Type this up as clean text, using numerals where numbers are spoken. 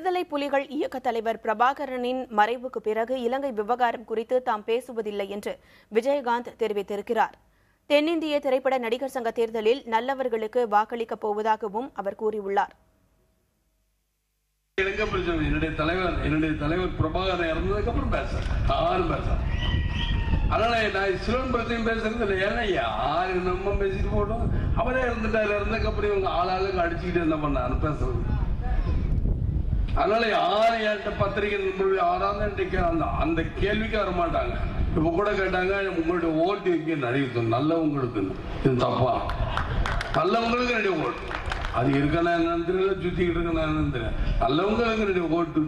விடுதலை புலிகள் இயக்க தலைவர் பிரபாகரனின் மறைவுக்கு பிறகு இலங்கை விவகாரம் குறித்து தாம் பேசுவதில்லை என்று விஜயகாந்த் தெரிவித்திருக்கிறார். தென்னிந்திய திரைப்பட நடிகர் சங்க தேர்தலில் நல்லவர்களுக்கு வாக்களிக்கப் போவதாகவும் அவர் கூறியுள்ளார். என்னுடைய தலைவர் பிரபாகரன் இறந்ததுக்கு அப்புறம் பேசுறேன். அதனால நான் சிலோன் பிரச்சனையும் பேசுறது இல்லை. ஏன்னா யாரு நம்ம பேசிட்டு போட்டோம், அவரே இருந்துட்டாரு. இருந்ததுக்கு அப்புறம் இவங்க ஆளாளுக்கு அடிச்சுக்கிட்டு என்ன பண்ணாரு பேசுறது. அதனால யாரும் என்கிட்ட பத்திரிகை நண்பர்கள் யாராவது அந்த கேள்விக்கு வர மாட்டாங்க. இப்ப கூட கேட்டாங்க, உங்களுடைய ஓட்டு வைக்க நிறைய நல்லவங்களுக்கு இது தப்பா? நல்லவங்களுக்கு என்னுடைய ஓட்டு அது இருக்கா என்னன்னு தெரியல, சுத்திக்கிட்டு இருக்கா என்னன்னு தெரியல. நல்லவங்களுக்கு என்னுடைய ஓட்டு